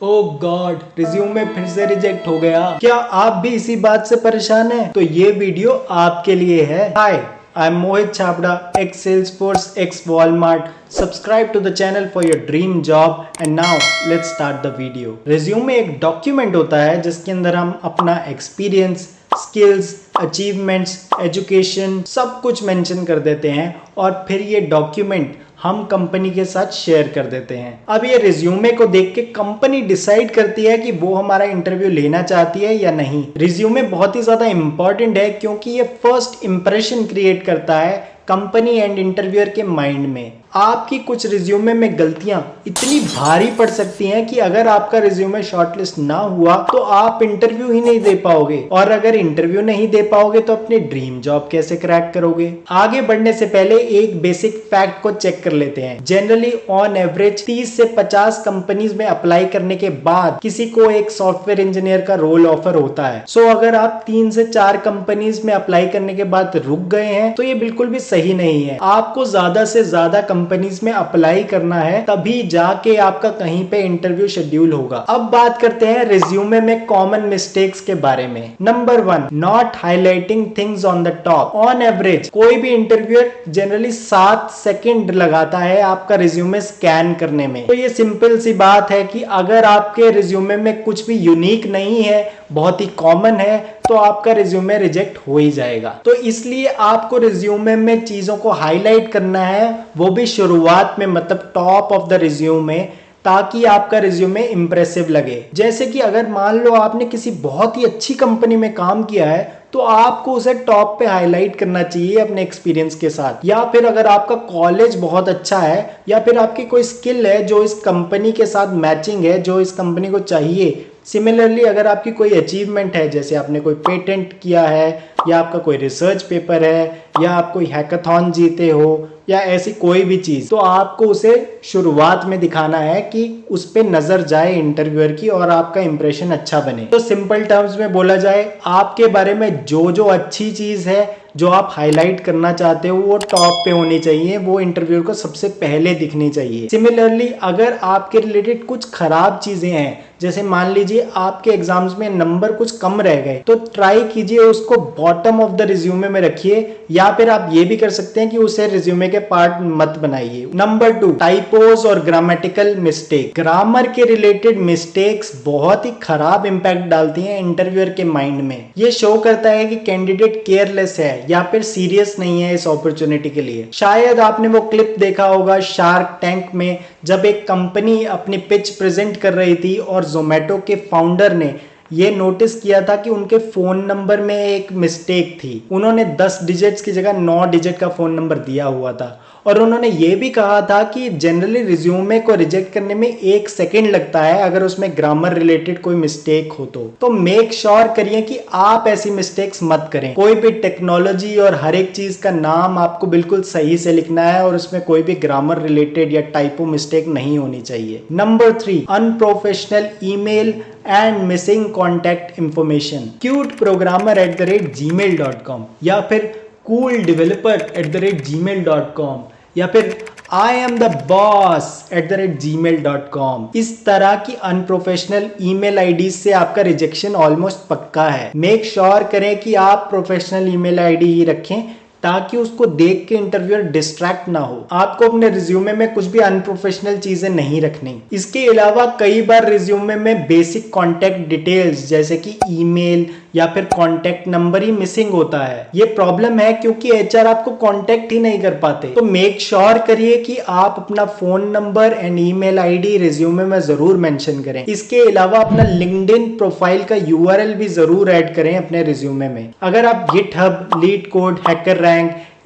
ओह God, resume फिर से reject हो गया। क्या आप भी इसी बात से परेशान हैं? तो ये वीडियो आपके लिए है। Hi, I am Mohit Chhabra, ex Salesforce, ex Walmart. Subscribe to the channel for your dream job and now let's start the video. Resume एक डॉक्यूमेंट होता है जिसके अंदर हम अपना एक्सपीरियंस, स्किल्स, अचीवमेंट्स, एजुकेशन सब कुछ मेंशन कर देते हैं और फिर ये डॉक्यूमेंट हम कंपनी के साथ शेयर कर देते हैं। अब ये रिज्यूमे को देख के कंपनी डिसाइड करती है कि वो हमारा इंटरव्यू लेना चाहती है या नहीं। रिज्यूमे बहुत ही ज्यादा इंपॉर्टेंट है क्योंकि ये फर्स्ट इंप्रेशन क्रिएट करता है कंपनी एंड इंटरव्यूअर के माइंड में। आपकी कुछ रिज्यूमे में गलतियां इतनी भारी पड़ सकती हैं कि अगर आपका रिज्यूमे शॉर्टलिस्ट ना हुआ तो आप इंटरव्यू ही नहीं दे पाओगे, और अगर इंटरव्यू नहीं दे पाओगे तो अपने ड्रीम जॉब कैसे क्रैक करोगे। आगे बढ़ने से पहले एक बेसिक फैक्ट को चेक कर लेते हैं। जनरली ऑन एवरेज 30 से 50 कंपनीज में अप्लाई करने के बाद किसी को एक सॉफ्टवेयर इंजीनियर का रोल ऑफर होता है। सो अगर आप 3 से 4 कंपनीज में अप्लाई करने के बाद रुक गए हैं तो ये बिल्कुल भी सही नहीं है। आपको ज्यादा से ज्यादा कंपनीज में अप्लाई करना है, तभी जाके आपका कहीं पे इंटरव्यू शेड्यूल होगा। अब बात करते हैं रिज्यूमे में कॉमन मिस्टेक्स के बारे में। Number 1, not highlighting things on the top. On average कोई भी इंटरव्यूअर जनरली 7 सेकंड लगाता है आपका रिज्यूमे स्कैन करने में। तो ये सिंपल सी बात है कि अगर आपके रिज्यूमे में कुछ भी यूनिक नहीं है, बहुत ही कॉमन है, तो आपका रिज्यूमे रिजेक्ट हो ही जाएगा। तो इसलिए आपको रिज्यूमे में चीजों को हाईलाइट करना है, वो भी शुरुआत में, मतलब टॉप ऑफ द रिज्यूमे, ताकि आपका रिज्यूमे इंप्रेसिव लगे। जैसे कि अगर मान लो आपने किसी बहुत ही अच्छी कंपनी में काम किया है तो आपको उसे टॉप पे हाईलाइट करना चाहिए अपने एक्सपीरियंस के साथ। या फिर अगर आपका कॉलेज बहुत अच्छा है या फिर आपकी कोई स्किल है जो इस कंपनी के साथ मैचिंग है, जो इस कंपनी को चाहिए। सिमिलरली अगर आपकी कोई अचीवमेंट है, जैसे आपने कोई पेटेंट किया है या आपका कोई रिसर्च पेपर है या आप कोई हैकाथॉन जीते हो या ऐसी कोई भी चीज, तो आपको उसे शुरुआत में दिखाना है कि उस पे नजर जाए इंटरव्यूअर की और आपका इंप्रेशन अच्छा बने। तो सिंपल टर्म्स में बोला जाए, आपके बारे में जो जो अच्छी चीज है जो आप हाईलाइट करना चाहते हो वो टॉप पे होनी चाहिए, वो इंटरव्यू को सबसे पहले दिखनी चाहिए। सिमिलरली अगर आपके रिलेटेड कुछ खराब चीजें हैं, जैसे मान लीजिए आपके एग्जाम्स में नंबर कुछ कम रह गए, तो ट्राई कीजिए उसको बॉटम ऑफ द रिज्यूमे में रखिए, या फिर आप ये भी कर सकते हैं कि उसे रिज्यूमे के पार्ट मत बनाइए। नंबर 2, टाइपोज और ग्रामेटिकल मिस्टेक। ग्रामर के रिलेटेड मिस्टेक्स बहुत ही खराब इंपैक्ट डालती हैं इंटरव्यूअर के माइंड में। ये शो करता है कि कैंडिडेट केयरलेस है या फिर सीरियस नहीं है इस अपॉर्चुनिटी के लिए। शायद आपने वो क्लिप देखा होगा शार्क टैंक में, जब एक कंपनी अपनी पिच प्रेजेंट कर रही थी और जोमेटो के फाउंडर ने ये नोटिस किया था कि उनके फोन नंबर में एक मिस्टेक थी। उन्होंने 10 डिजिट्स की जगह 9 डिजिट का फोन नंबर दिया हुआ था, और उन्होंने ये भी कहा था कि जनरली रिज्यूमे को रिजेक्ट करने में 1 सेकेंड लगता है अगर उसमें ग्रामर रिलेटेड कोई मिस्टेक हो तो मेक श्योर करिए कि आप ऐसी मिस्टेक्स मत करें। कोई भी टेक्नोलॉजी और हर एक चीज का नाम आपको बिल्कुल सही से लिखना है और उसमें कोई भी ग्रामर रिलेटेड या टाइपो मिस्टेक नहीं होनी चाहिए। Number 3, unprofessional email and missing contact information. cuteprogrammer@gmail.com या फिर cooldeveloper@gmail.com या फिर I am the boss@gmail.com। इस तरह की अनप्रोफेशनल ईमेल आईडी से आपका रिजेक्शन ऑलमोस्ट पक्का है। मेक श्योर करें कि आप प्रोफेशनल ईमेल आईडी ही रखें ताकि उसको देख के इंटरव्यूअर डिस्ट्रैक्ट ना हो। आपको अपने रिज्यूमे में कुछ भी अनप्रोफेशनल चीजें नहीं रखनी। इसके अलावा कई बार रिज्यूमे में बेसिक कॉन्टैक्ट डिटेल्स जैसे कि ईमेल या फिर कॉन्टैक्ट नंबर ही मिसिंग होता है। ये प्रॉब्लम है क्योंकि एचआर आपको कॉन्टैक्ट ही नहीं कर पाते। तो मेक श्योर करिए कि आप अपना phone number and email ID resume में जरूर मेंशन करें। इसके अलावा अपना लिंक्डइन प्रोफाइल का यूआरएल भी जरूर ऐड करें अपने रिज्यूमे में। अगर आप गिटहब, लीडकोड, हैकर रैंक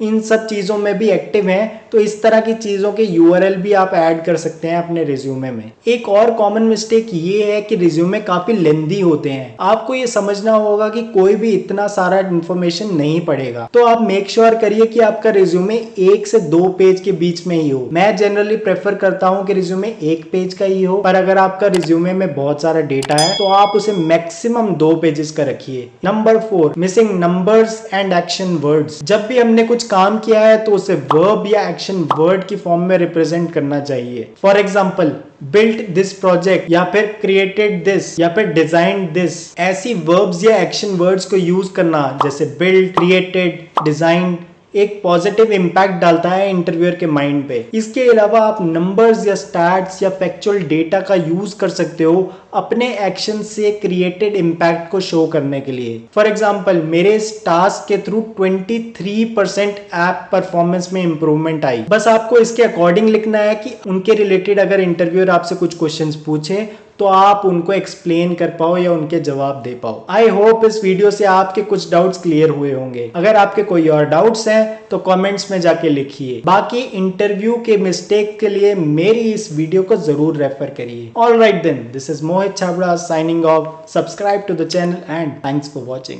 इन सब चीजों में भी एक्टिव हैं तो इस तरह की चीजों के यूआरएल भी आप ऐड कर सकते हैं अपने रिज्यूमे में। एक और कॉमन मिस्टेक ये है कि रिज्यूमे काफी लेंदी होते हैं। आपको ये समझना होगा कि कोई भी इतना सारा इंफॉर्मेशन नहीं पढ़ेगा, तो आप मेक श्योर करिए कि आपका रिज्यूमे 1 से 2 पेज के बीच में ही हो। मैं जनरली प्रेफर करता हूं कि रिज्यूमे 1 पेज का ही हो, पर अगर आपका रिज्यूमे में बहुत सारा डेटा है तो आप उसे मैक्सिमम 2 पेजेस का रखिए। Number 4, missing numbers and action words. जब भी हमने कुछ काम किया है तो उसे वर्ब या एक्शन वर्ड की फॉर्म में रिप्रेजेंट करना चाहिए। For example built this project या फिर क्रिएटेड दिस या फिर डिजाइन दिस, ऐसी वर्ब्स या एक्शन वर्ड्स को यूज करना जैसे बिल्ट, क्रिएटेड, डिजाइन एक पॉजिटिव इंपैक्ट डालता है इंटरव्यूअर के माइंड पे। इसके अलावा आप नंबर्स या स्टैट्स या फैक्चुअल डेटा का यूज कर सकते हो अपने एक्शन से क्रिएटेड इंपैक्ट को शो करने के लिए। फॉर एग्जांपल मेरे इस टास्क के थ्रू 23% ऐप परफॉर्मेंस में इंप्रूवमेंट आई। बस आपको इसके अकॉर्डिंग लिखना है कि उनके रिलेटेड अगर इंटरव्यूअर आपसे कुछ क्वेश्चंस पूछे तो आप उनको एक्सप्लेन कर पाओ या उनके जवाब दे पाओ। आई होप इस वीडियो से आपके कुछ डाउट्स क्लियर हुए होंगे। अगर आपके कोई और डाउट्स हैं तो कमेंट्स में जाके लिखिए। बाकी इंटरव्यू के मिस्टेक के लिए मेरी इस वीडियो को जरूर रेफर करिए। All right then, this is Mohit Chhabra signing off. Subscribe to the channel and thanks for watching.